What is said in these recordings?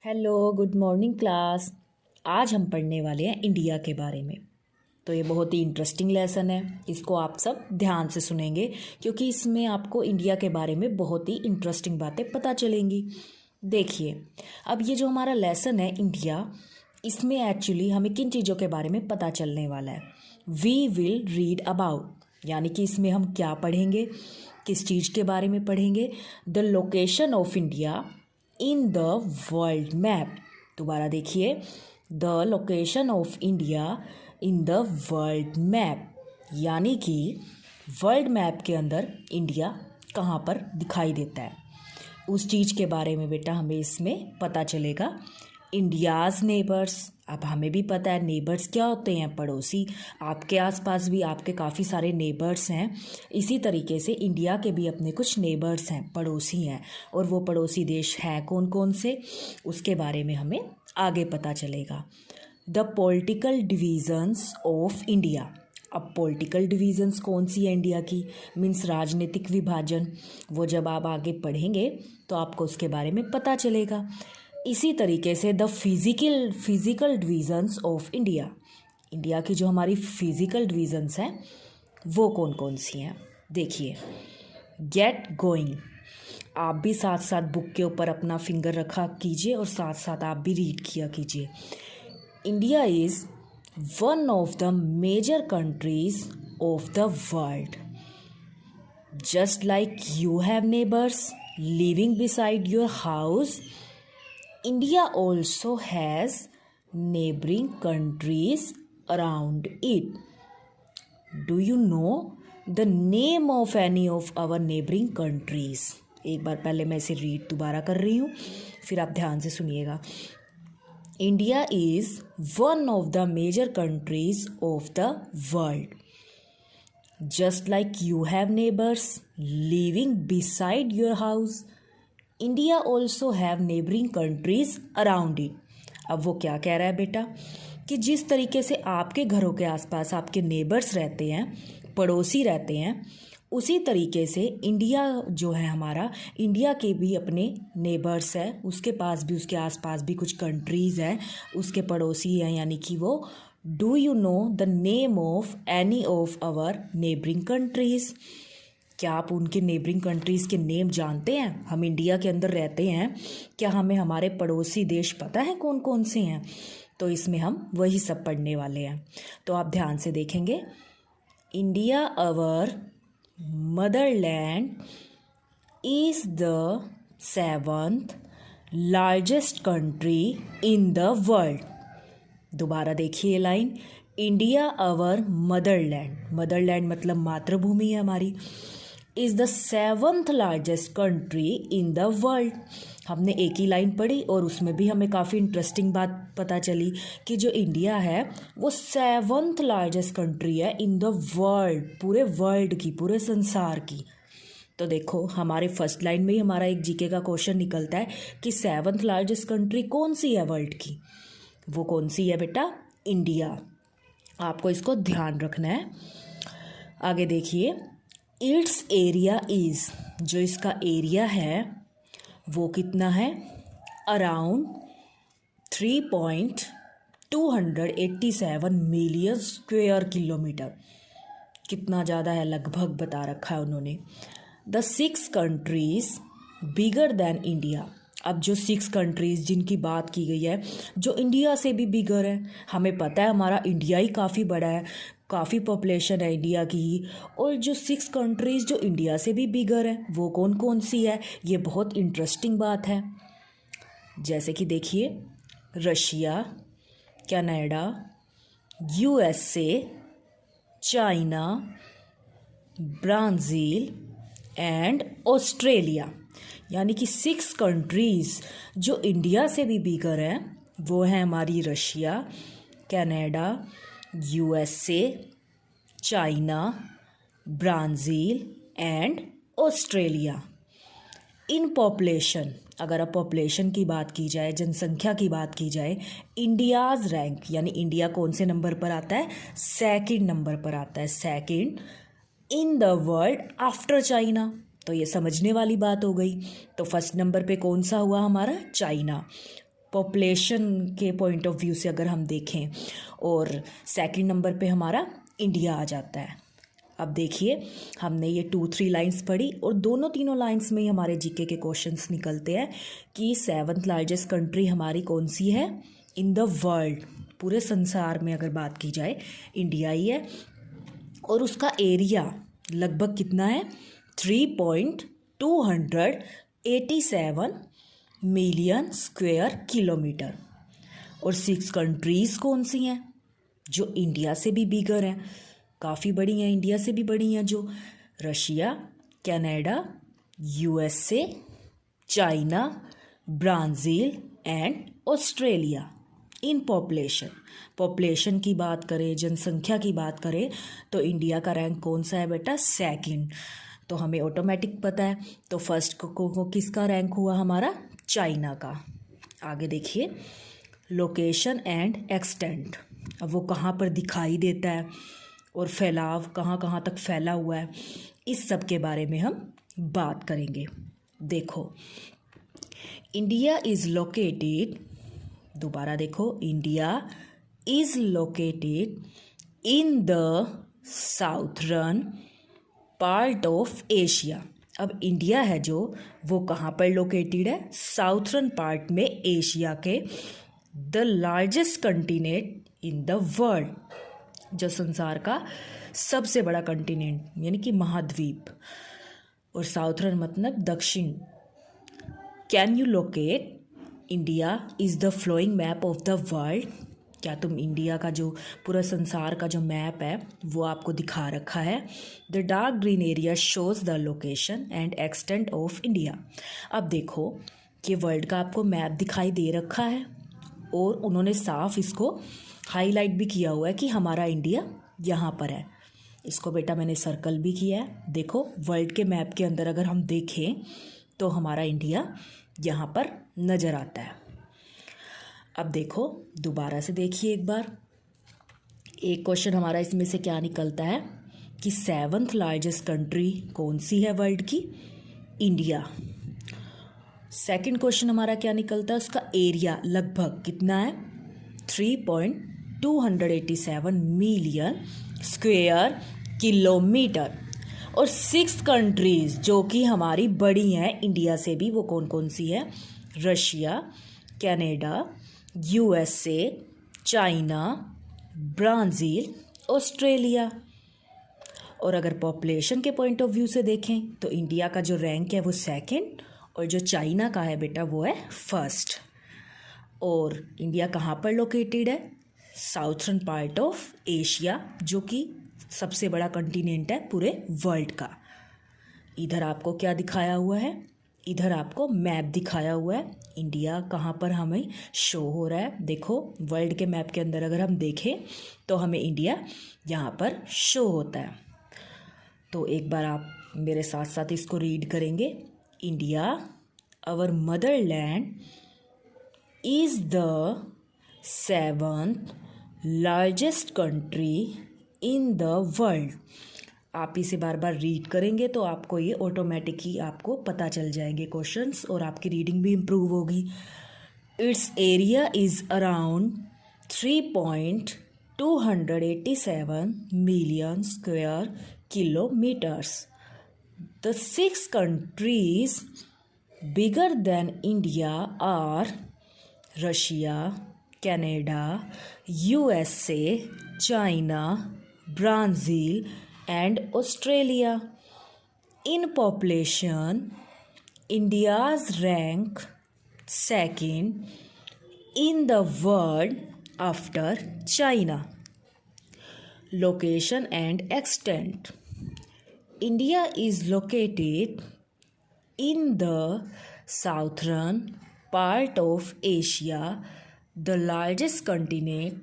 Hello good morning class. आज हम पढ़ने वाले हैं इंडिया के बारे में। तो ये बहुत ही इंटरेस्टिंग लेसन है, इसको आप सब ध्यान से सुनेंगे क्योंकि इसमें आपको इंडिया के बारे में बहुत ही इंटरेस्टिंग बातें पता चलेंगी। देखिए, अब ये जो हमारा लेसन है इंडिया, इसमें एक्चुअली हमें किन चीज़ों के बारे में पता चलने वाला है। वी विल रीड अबाउट, यानी कि इसमें हम क्या पढ़ेंगे, किस चीज़ के बारे में पढ़ेंगे। The location of India in the world map. दोबारा देखिए, the location of India in the world map, यानी कि वर्ल्ड मैप के अंदर इंडिया कहाँ पर दिखाई देता है, उस चीज़ के बारे में बेटा हमें इसमें पता चलेगा। इंडियाज़ नेबर्स, अब हमें भी पता है नेबर्स क्या होते हैं, पड़ोसी। आपके आसपास भी आपके काफ़ी सारे नेबर्स हैं। इसी तरीके से इंडिया के भी अपने कुछ नेबर्स हैं, पड़ोसी हैं, और वो पड़ोसी देश हैं कौन कौन से, उसके बारे में हमें आगे पता चलेगा। The political divisions of India. अब पॉलिटिकल डिवीज़न्स कौन सी है इंडिया की, मीन्स राजनीतिक विभाजन, वो जब आप आगे पढ़ेंगे तो आपको उसके बारे में पता चलेगा। इसी तरीके से the physical divisions of India, India की जो हमारी फिज़िकल डिवीज़न्स हैं वो कौन कौन सी हैं। देखिए, गेट गोइंग, आप भी साथ साथ बुक के ऊपर अपना फिंगर रखा कीजिए और साथ साथ आप भी रीड किया कीजिए। India is one of the major countries of the world. Just like you have neighbours living beside your house, India also has neighboring countries around it. Do you know the name of any of our neighboring countries? एक बार पहले मैं इसे read दोबारा कर रही हूँ, फिर आप ध्यान से सुनिएगा। India is one of the major countries of the world. Just like you have neighbors living beside your house, India also have neighbouring countries around it. अब वो क्या कह रहा है बेटा कि जिस तरीके से आपके घरों के आसपास आपके नेबर्स रहते हैं, पड़ोसी रहते हैं, उसी तरीके से इंडिया जो है हमारा, इंडिया के भी अपने नेबर्स है, उसके पास भी, उसके आसपास भी कुछ कंट्रीज़ हैं, उसके पड़ोसी हैं, यानी कि वो। Do you know the name of any of our neighbouring countries, क्या आप उनके नेबरिंग कंट्रीज़ के नेम जानते हैं। हम इंडिया के अंदर रहते हैं, क्या हमें हमारे पड़ोसी देश पता है कौन कौन से हैं। तो इसमें हम वही सब पढ़ने वाले हैं, तो आप ध्यान से देखेंगे। India our Motherland is the 7th largest country in the world. दोबारा देखिए लाइन, इंडिया अवर मदरलैंड, मदरलैंड मतलब मातृभूमि है हमारी, is the 7th largest country in the world. हमने एक ही लाइन पढ़ी और उसमें भी हमें काफ़ी इंटरेस्टिंग बात पता चली कि जो इंडिया है वो 7th लार्जेस्ट कंट्री है इन द वर्ल्ड, पूरे वर्ल्ड की, पूरे संसार की। तो देखो, हमारे फर्स्ट लाइन में ही हमारा एक जीके का क्वेश्चन निकलता है कि 7th लार्जेस्ट कंट्री कौन सी है वर्ल्ड की, वो कौन सी है बेटा, इंडिया। आपको इसको ध्यान रखना है। आगे देखिए, इट्स एरिया इज़, जो इसका एरिया है वो कितना है, अराउंड 3.287 मिलियन स्क्वायर किलोमीटर। कितना ज़्यादा है, लगभग बता रखा है उन्होंने। The 6 countries bigger than India. अब जो 6 कंट्रीज़ जिनकी बात की गई है, जो इंडिया से भी बिगर है, हमें पता है हमारा इंडिया ही काफ़ी बड़ा है, काफ़ी पॉपुलेशन है इंडिया की ही, और जो 6 कंट्रीज़ जो इंडिया से भी बिगर है वो कौन कौन सी है, ये बहुत इंटरेस्टिंग बात है। जैसे कि देखिए, Russia, Canada, USA, China, Brazil and Australia, यानी कि 6 कंट्रीज़ जो इंडिया से भी बिगर हैं वो है हमारी Russia, Canada, USA, China, Brazil and Australia. In population, अगर अब पॉपुलेशन की बात की जाए, जनसंख्या की बात की जाए, इंडियाज़ रैंक, यानी इंडिया कौन से नंबर पर आता है, 2nd नंबर पर आता है, 2nd in the world after China. तो ये समझने वाली बात हो गई। तो फर्स्ट नंबर पे कौन सा हुआ हमारा, चाइना। पॉपुलेशन के पॉइंट ऑफ व्यू से अगर हम देखें, और सेकंड नंबर पे हमारा इंडिया आ जाता है। अब देखिए, हमने ये 2-3 लाइंस पढ़ी और दोनों तीनों लाइंस में ही हमारे जीके के क्वेश्चंस निकलते हैं कि 7th लार्जेस्ट कंट्री हमारी कौन सी है इन द वर्ल्ड। पूरे संसार में अगर बात की जाए इंडिया ही है, और उसका एरिया लगभग कितना है 3.287 मिलियन स्क्वायर किलोमीटर। और 6 कंट्रीज़ कौन सी हैं जो इंडिया से भी बिगर हैं, काफ़ी बड़ी हैं, इंडिया से भी बड़ी हैं, जो Russia, Canada, USA, China, Brazil and Australia. In population की बात करें, जनसंख्या की बात करें, तो इंडिया का रैंक कौन सा है बेटा, सेकंड। तो हमें ऑटोमेटिक पता है। तो फर्स्ट को किसका रैंक हुआ हमारा, चाइना का। आगे देखिए, लोकेशन एंड एक्सटेंट। अब वो कहाँ पर दिखाई देता है और फैलाव कहाँ कहाँ तक फैला हुआ है, इस सब के बारे में हम बात करेंगे। देखो, इंडिया इज़ लोकेटेड, दोबारा देखो, India is located in the southern part of Asia. अब इंडिया है जो, वो कहाँ पर लोकेटेड है, साउथर्न पार्ट में एशिया के। The largest continent in the world, जो संसार का सबसे बड़ा कंटिनेंट यानी कि महाद्वीप, और साउथर्न मतलब दक्षिण। Can you locate India is the flowing map of the world. क्या तुम इंडिया का जो पूरा संसार का जो मैप है वो आपको दिखा रखा है। The dark green area shows the location and extent of India. अब देखो कि वर्ल्ड का आपको मैप दिखाई दे रखा है और उन्होंने साफ इसको हाईलाइट भी किया हुआ है कि हमारा इंडिया यहाँ पर है। इसको बेटा मैंने सर्कल भी किया है। देखो, वर्ल्ड के मैप के अंदर अगर हम देखें तो हमारा इंडिया यहाँ पर नज़र आता है। अब देखो, दोबारा से देखिए एक बार, एक क्वेश्चन हमारा इसमें से क्या निकलता है कि 7th लार्जेस्ट कंट्री कौन सी है वर्ल्ड की, इंडिया। सेकंड क्वेश्चन हमारा क्या निकलता है, उसका एरिया लगभग कितना है, 3.287 मिलियन स्क्वायर किलोमीटर। और 6 कंट्रीज़ जो कि हमारी बड़ी हैं इंडिया से भी, वो कौन कौन सी है, Russia, Canada, USA, China, Brazil, Australia. और अगर पॉपुलेशन के पॉइंट ऑफ व्यू से देखें तो इंडिया का जो रैंक है वो सेकंड, और जो चाइना का है बेटा वो है फर्स्ट। और इंडिया कहाँ पर लोकेटेड है, साउथर्न पार्ट ऑफ एशिया, जो कि सबसे बड़ा कंटिनेंट है पूरे वर्ल्ड का। इधर आपको क्या दिखाया हुआ है, इधर आपको मैप दिखाया हुआ है, इंडिया कहाँ पर हमें शो हो रहा है। देखो, वर्ल्ड के मैप के अंदर अगर हम देखें तो हमें इंडिया यहाँ पर शो होता है। तो एक बार आप मेरे साथ साथ इसको रीड करेंगे। India our motherland is the 7th largest country in the world. आप इसे बार बार रीड करेंगे तो आपको ये ऑटोमेटिक ही आपको पता चल जाएंगे क्वेश्चंस, और आपकी रीडिंग भी इम्प्रूव होगी। It's area is around 3.287 million square kilometres. The 6 countries bigger than India are Russia, Canada, USA, China, Brazil and Australia. In population, India's rank second in the world after China. Location and extent. India is located in the southern part of Asia, the largest continent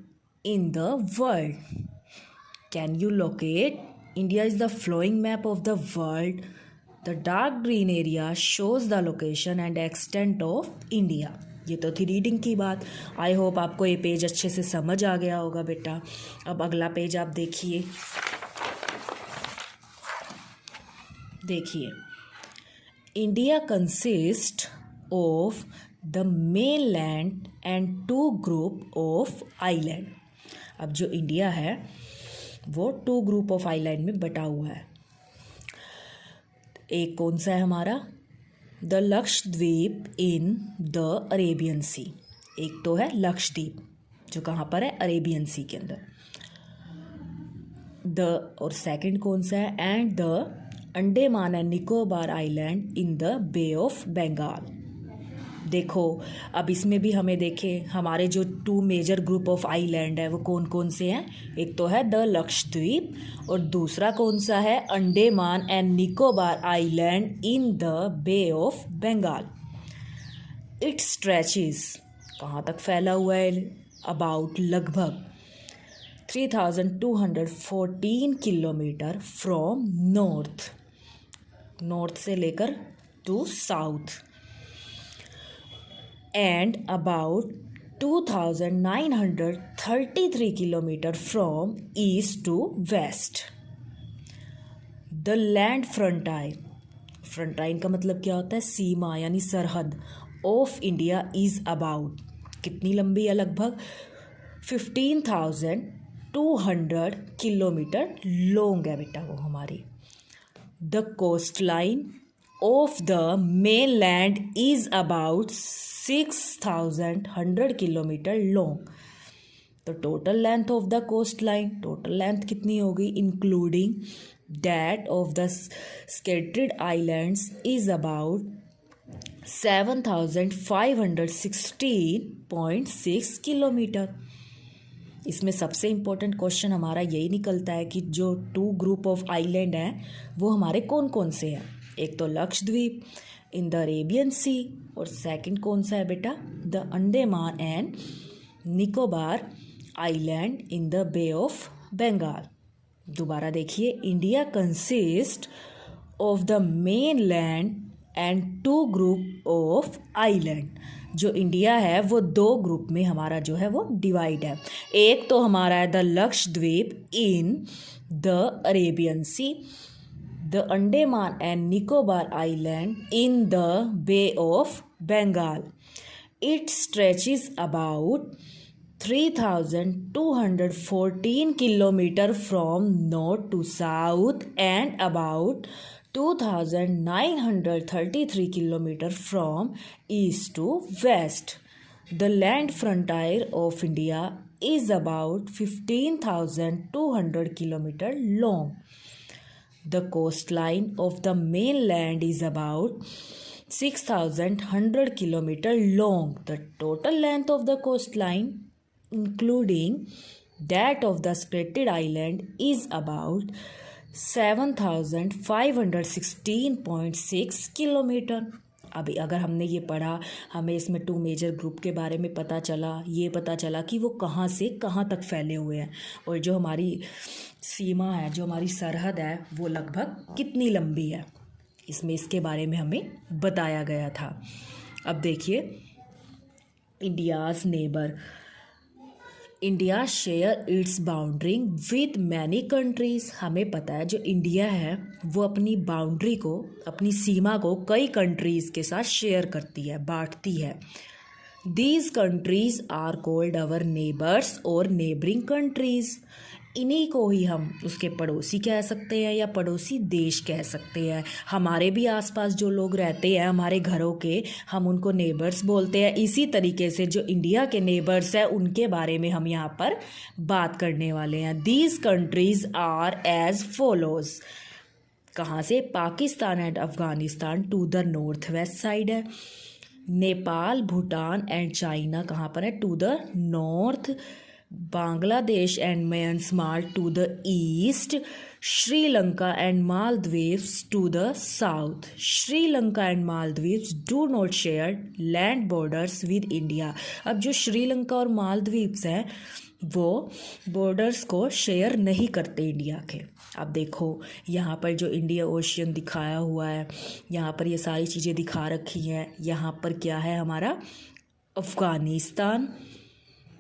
in the world. Can you locate? India is the flowing map of the world. The dark green area shows the location and extent of India. ये तो थी reading की बात। I hope आपको ये page अच्छे से समझ आ गया होगा बेटा। अब अगला पेज आप देखिए। India consist of the mainland and 2 group of island. अब जो इंडिया है वो 2 ग्रुप ऑफ आइलैंड में बटा हुआ है। एक कौन सा है हमारा, the Lakshadweep in the Arabian sea. एक तो है लक्षद्वीप जो कहाँ पर है, अरेबियन सी के अंदर। और सेकंड कौन सा है, and the Andaman and Nicobar island in the Bay of Bengal. देखो अब इसमें भी हमें देखें हमारे जो 2 मेजर ग्रुप ऑफ आइलैंड है वो कौन कौन से हैं। एक तो है द लक्षद्वीप और दूसरा कौन सा है, Andaman and Nicobar island in the Bay of Bengal. It stretches, कहाँ तक फैला हुआ है, अबाउट लगभग 3214 किलोमीटर फ्रॉम नॉर्थ से लेकर to south, and about 2933 kilometre from east to west. The land frontier का मतलब क्या होता है, सीमा यानी सरहद ऑफ इंडिया इज अबाउट, कितनी लंबी है, लगभग 15,200 किलोमीटर लॉन्ग है बेटा वो हमारी। The coastline of the mainland is about 6,100 kilometre long. तो total length of the coastline, total length कितनी होगी, including that of the scattered islands is about 7,516.6 kilometre. इसमें सबसे इम्पोर्टेंट क्वेश्चन हमारा यही निकलता है कि जो 2 ग्रुप ऑफ आइलैंड हैं वो हमारे कौन कौन से हैं। एक तो Lakshadweep in the Arabian Sea और सेकंड कौन सा है बेटा, the Andaman and Nicobar island in the Bay of Bengal. दोबारा देखिए, India consist of the mainland and 2 group of island. जो इंडिया है वो 2 ग्रुप में हमारा जो है वो डिवाइड है। एक तो हमारा है the Lakshadweep in the Arabian Sea, the Andaman and Nicobar island in the Bay of Bengal. It stretches about 3,214 kilometre from north to south and about 2,933 kilometre from east to west. The land frontier of India is about 15,200 kilometre long. The coastline of the mainland is about 6,100 kilometer long. The total length of the coastline, including that of the scattered island, is about 7,516.6 kilometre. अभी अगर हमने ये पढ़ा, हमें इसमें 2 major group के बारे में पता चला, ये पता चला कि वो कहाँ से कहाँ तक फैले हुए हैं और जो हमारी सीमा है, जो हमारी सरहद है वो लगभग कितनी लंबी है, इसमें इसके बारे में हमें बताया गया था। अब देखिए, India's neighbour, India share its boundary with many countries. हमें पता है जो इंडिया है वो अपनी बाउंड्री को, अपनी सीमा को कई कंट्रीज़ के साथ शेयर करती है, बांटती है। These countries are called our neighbours और नेबरिंग कंट्रीज़। इन्हीं को ही हम उसके पड़ोसी कह सकते हैं या पड़ोसी देश कह सकते हैं। हमारे भी आसपास जो लोग रहते हैं हमारे घरों के, हम उनको नेबर्स बोलते हैं। इसी तरीके से जो इंडिया के नेबर्स हैं उनके बारे में हम यहाँ पर बात करने वाले हैं। These countries are as follows. कहाँ से, Pakistan and Afghanistan to the north west side है। नेपाल, भूटान एंड चाइना कहाँ पर है, to the north. Bangladesh and Myanmar to the east. Sri Lanka and Maldives to the south. Sri Lanka and Maldives do not share land borders with India. अब जो श्रीलंका और मालदीव्स हैं वो बॉर्डर्स को शेयर नहीं करते इंडिया के। अब देखो यहाँ पर जो इंडिया ओशियन दिखाया हुआ है, यहाँ पर ये सारी चीज़ें दिखा रखी हैं। यहाँ पर क्या है हमारा, अफ़गानिस्तान।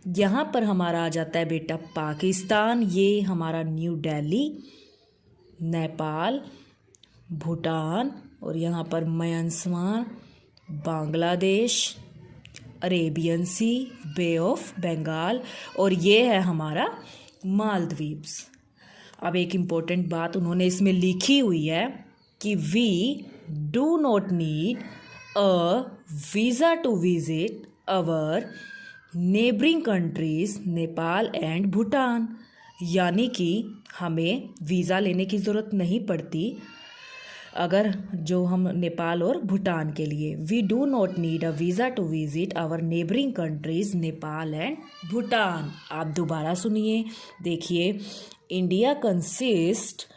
यहाँ पर हमारा आ जाता है बेटा पाकिस्तान, ये हमारा न्यू दिल्ली, नेपाल, भूटान और यहाँ पर Myanmar, Bangladesh, Arabian Sea, Bay of Bengal, और ये है हमारा मालदीव्स। अब एक इम्पोर्टेंट बात उन्होंने इसमें लिखी हुई है कि we do not need a visa to visit our neighbouring countries Nepal and Bhutan, यानी कि हमें वीज़ा लेने की ज़रूरत नहीं पड़ती अगर जो हम नेपाल और भूटान के लिए। We do not need a visa to visit our neighbouring countries Nepal and Bhutan. आप दोबारा सुनिए, देखिए। India consist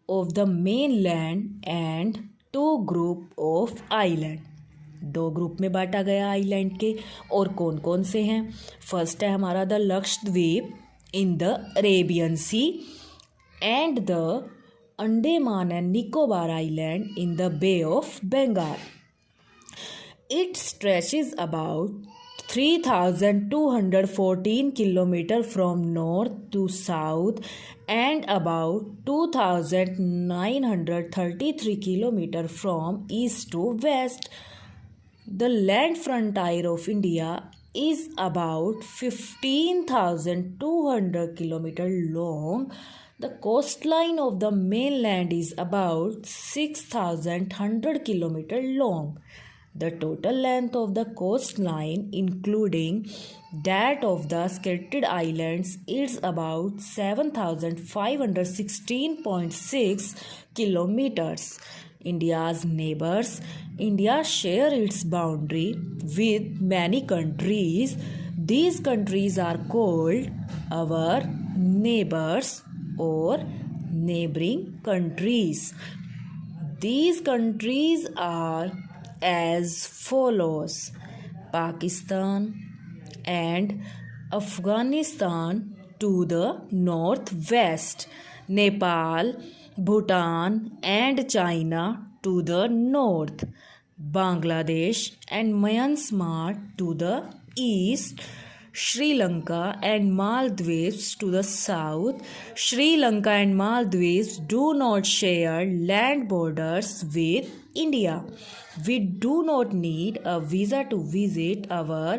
of the mainland and 2 group of island. 2 group में बांटा गया आइलैंड के, और कौन कौन से हैं? फर्स्ट है हमारा the Lakshadweep in the Arabian Sea and the Andaman and Nicobar Island in the Bay of Bengal. It stretches about 3,214 kilometers from north to south and about 2,933 kilometers from east to west. The land frontier of India is about 15,200 kilometers long. The coastline of the mainland is about 6,100 kilometers long. The total length of the coastline, including that of the scattered islands, is about 7,516.6 kilometers. India's neighbors. India shares its boundary with many countries. These countries are called our neighbors or neighboring countries. These countries are as follows: Pakistan and Afghanistan to the northwest, Nepal, Bhutan and China to the north, Bangladesh and Myanmar to the east, Sri Lanka and Maldives to the south. Sri Lanka and Maldives do not share land borders with India. We do not need a visa to visit our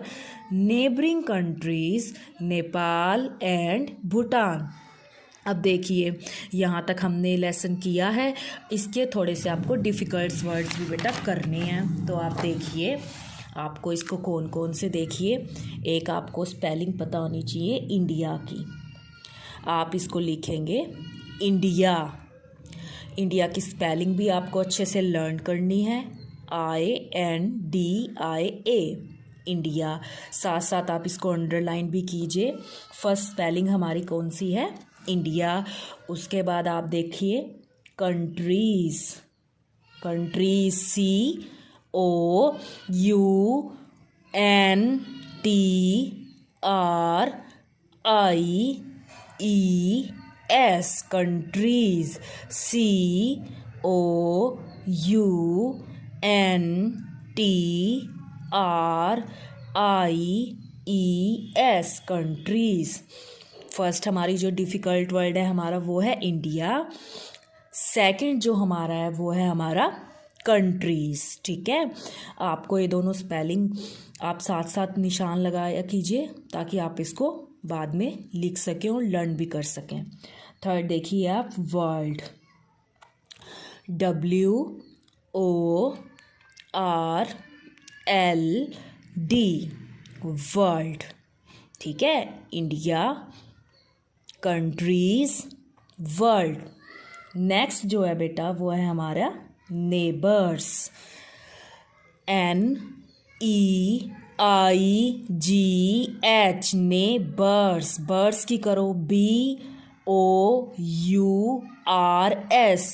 neighboring countries, Nepal and Bhutan. अब देखिए, यहाँ तक हमने lesson किया है। इसके थोड़े से आपको डिफ़िकल्ट वर्ड्स भी बेटा करने हैं, तो आप देखिए आपको इसको कौन कौन से, देखिए एक आपको स्पेलिंग पता होनी चाहिए इंडिया की। आप इसको लिखेंगे इंडिया। इंडिया की स्पेलिंग भी आपको अच्छे से लर्न करनी है, INDIA, इंडिया। साथ साथ आप इसको अंडरलाइन भी कीजिए। फर्स्ट स्पेलिंग हमारी कौन सी है? इंडिया। उसके बाद आप देखिए countries, countries COUNTRIES, countries, COUNTRIES, countries. First हमारी जो डिफ़िकल्ट वर्ड है हमारा वो है इंडिया। सेकंड जो हमारा है वो है हमारा कंट्रीज़। ठीक है, आपको ये दोनों स्पेलिंग आप साथ साथ निशान लगाया कीजिए ताकि आप इसको बाद में लिख सकें और लर्न भी कर सकें। थर्ड देखिए आप वर्ल्ड, WORLD, वर्ल्ड। ठीक है, इंडिया, कंट्रीज़, वर्ल्ड। नेक्स्ट जो है बेटा वो है हमारा नेबर्स, NEIGH, नेबर्स। बर्स की करो BOURS।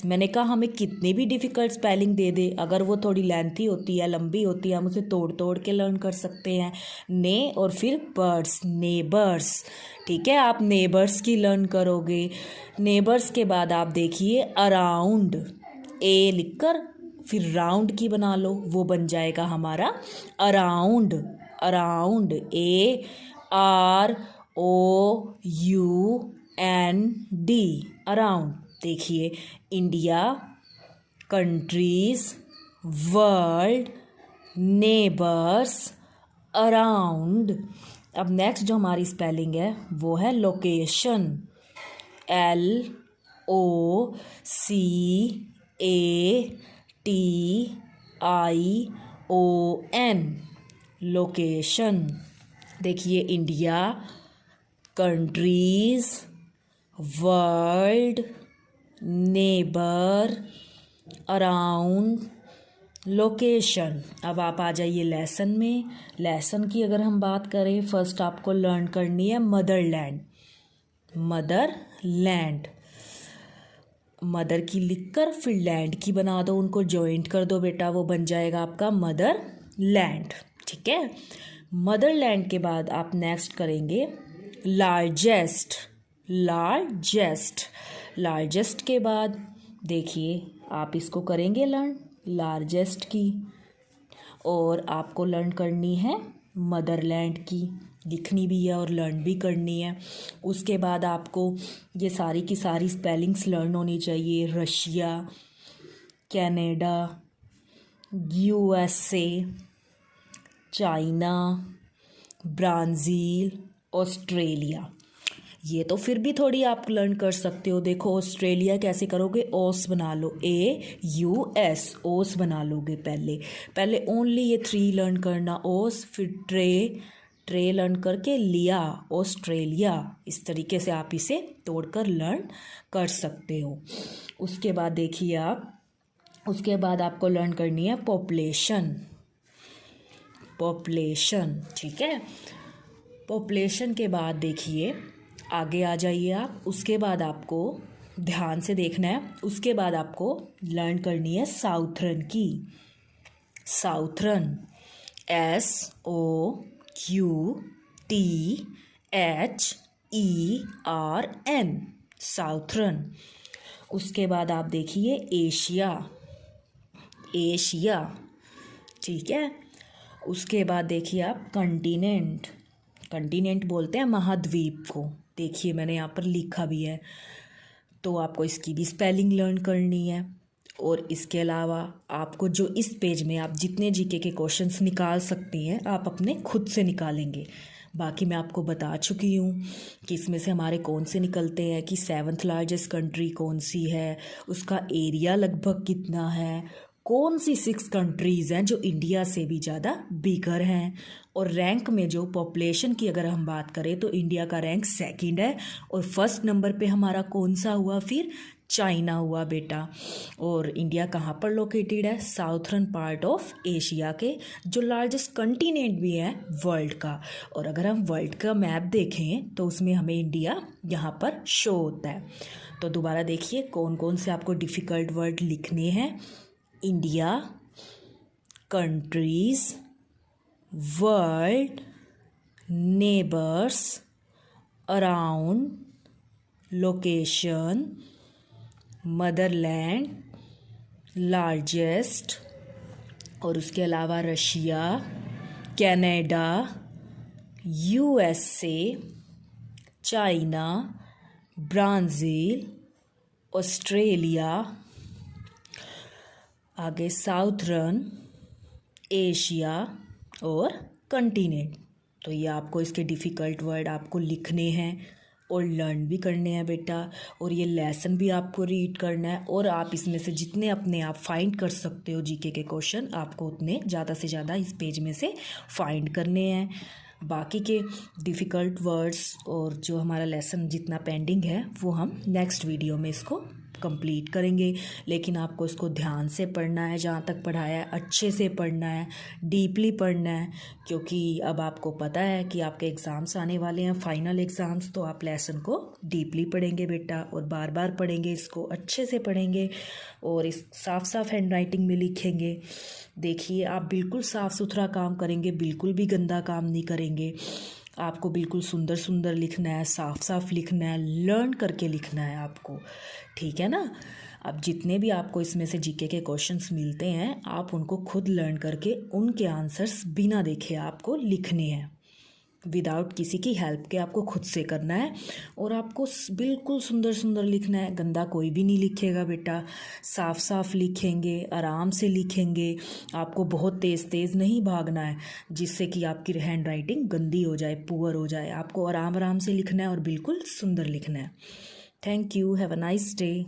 मैंने कहा हमें कितनी भी डिफ़िकल्ट स्पेलिंग दे दे, अगर वो थोड़ी लेंथी होती है, लंबी होती है, हम उसे तोड़ तोड़ के लर्न कर सकते हैं। ने और फिर बर्ड्स, नेबर्स। ठीक है, आप नेबर्स की लर्न करोगे। नेबर्स के बाद आप देखिए अराउंड, ए लिखकर फिर राउंड की बना लो, वो बन जाएगा हमारा अराउंड। Around, AROUND, around. देखिए India, countries, world, neighbours, around. अब नेक्स्ट जो हमारी स्पेलिंग है वो है लोकेशन, LOCATION, लोकेशन। देखिए India, countries, world, neighbour, around, location. अब आप आ जाइए लेसन में। लेसन की अगर हम बात करें, फर्स्ट आपको लर्न करनी है मदरलैंड। मदरलैंड, मदर की लिखकर फिर लैंड की बना दो, उनको जॉइंट कर दो बेटा, वो बन जाएगा आपका मदरलैंड। ठीक है। मदरलैंड के बाद आप नेक्स्ट करेंगे लार्जेस्ट। लार्जेस्ट, लार्जेस्ट के बाद देखिए आप इसको करेंगे लर्न लार्जेस्ट की, और आपको लर्न करनी है मदरलैंड की, लिखनी भी है और लर्न भी करनी है। उसके बाद आपको ये सारी की सारी स्पेलिंग्स लर्न होनी चाहिए। Russia, Canada, USA, China, Brazil, Australia. ये तो फिर भी थोड़ी आप लर्न कर सकते हो। देखो ऑस्ट्रेलिया कैसे करोगे, ओस बना लो, AUS, ओस बना लोगे। पहले ओनली ये 3 लर्न करना, ओस, फिर ट्रे लर्न करके लिया, ऑस्ट्रेलिया। इस तरीके से आप इसे तोड़कर लर्न कर सकते हो। उसके बाद देखिए आप, उसके बाद आपको लर्न करनी है पॉपुलेशन। पॉपुलेशन, ठीक है। पॉपुलेशन के बाद देखिए आगे आ जाइए आप। उसके बाद आपको ध्यान से देखना है। उसके बाद आपको लर्न करनी है साउथर्न की। Southern, SOUTHERN, southern. उसके बाद आप देखिए एशिया। एशिया, ठीक है। उसके बाद देखिए आप कंटिनेंट। कंटिनेंट बोलते हैं महाद्वीप को। देखिए मैंने यहाँ पर लिखा भी है, तो आपको इसकी भी स्पेलिंग लर्न करनी है। और इसके अलावा आपको जो इस पेज में आप जितने जीके के क्वेश्चंस निकाल सकती हैं आप अपने खुद से निकालेंगे। बाकी मैं आपको बता चुकी हूँ कि इसमें से हमारे कौन से निकलते हैं, कि 7th लार्जेस्ट कंट्री कौन सी है, उसका एरिया लगभग कितना है, कौन सी 6 कंट्रीज़ हैं जो इंडिया से भी ज़्यादा बिगर हैं, और रैंक में जो पॉपुलेशन की अगर हम बात करें तो इंडिया का रैंक 2nd है, और फर्स्ट नंबर पे हमारा कौन सा हुआ, फिर चाइना हुआ बेटा। और इंडिया कहाँ पर लोकेटेड है, साउथर्न पार्ट ऑफ एशिया के, जो लार्जेस्ट कंटिनेंट भी है वर्ल्ड का। और अगर हम वर्ल्ड का मैप देखें तो उसमें हमें इंडिया यहाँ पर शो होता है। तो दोबारा देखिए कौन कौन से आपको डिफ़िकल्ट वर्ड लिखने हैं। India, countries, world, neighbours, around, location, Motherland, largest, और उसके अलावा Russia, Canada, USA, China, Brazil, Australia, आगे साउथर्न एशिया और कंटिनेंट। तो ये आपको इसके डिफ़िकल्ट वर्ड आपको लिखने हैं और लर्न भी करने हैं बेटा। और ये लेसन भी आपको रीड करना है, और आप इसमें से जितने अपने आप फाइंड कर सकते हो जीके के क्वेश्चन, आपको उतने ज़्यादा से ज़्यादा इस पेज में से फाइंड करने हैं। बाकी के डिफ़िकल्ट वर्ड्स और जो हमारा लेसन जितना पेंडिंग है वो हम नेक्स्ट वीडियो में इसको कंप्लीट करेंगे। लेकिन आपको इसको ध्यान से पढ़ना है, जहाँ तक पढ़ाया है अच्छे से पढ़ना है, डीपली पढ़ना है, क्योंकि अब आपको पता है कि आपके एग्ज़ाम्स आने वाले हैं, फाइनल एग्ज़ाम्स। तो आप लेसन को डीपली पढ़ेंगे बेटा, और बार बार पढ़ेंगे, इसको अच्छे से पढ़ेंगे और इस साफ साफ हैंड राइटिंग में लिखेंगे। देखिए आप बिल्कुल साफ़ सुथरा काम करेंगे, बिल्कुल भी गंदा काम नहीं करेंगे। आपको बिल्कुल सुंदर सुंदर लिखना है, साफ साफ लिखना है, लर्न करके लिखना है आपको, ठीक है ना। अब जितने भी आपको इसमें से जीके के क्वेश्चंस मिलते हैं, आप उनको खुद लर्न करके उनके आंसर्स बिना देखे आपको लिखने हैं। विदाउट किसी की हेल्प के आपको खुद से करना है। और आपको बिल्कुल सुंदर सुंदर लिखना है, गंदा कोई भी नहीं लिखेगा बेटा। साफ साफ लिखेंगे, आराम से लिखेंगे। आपको बहुत तेज़ तेज़ नहीं भागना है जिससे कि आपकी हैंड राइटिंग गंदी हो जाए, पुअर हो जाए। आपको आराम आराम से लिखना है और बिल्कुल सुंदर लिखना है। Thank you, have a nice day.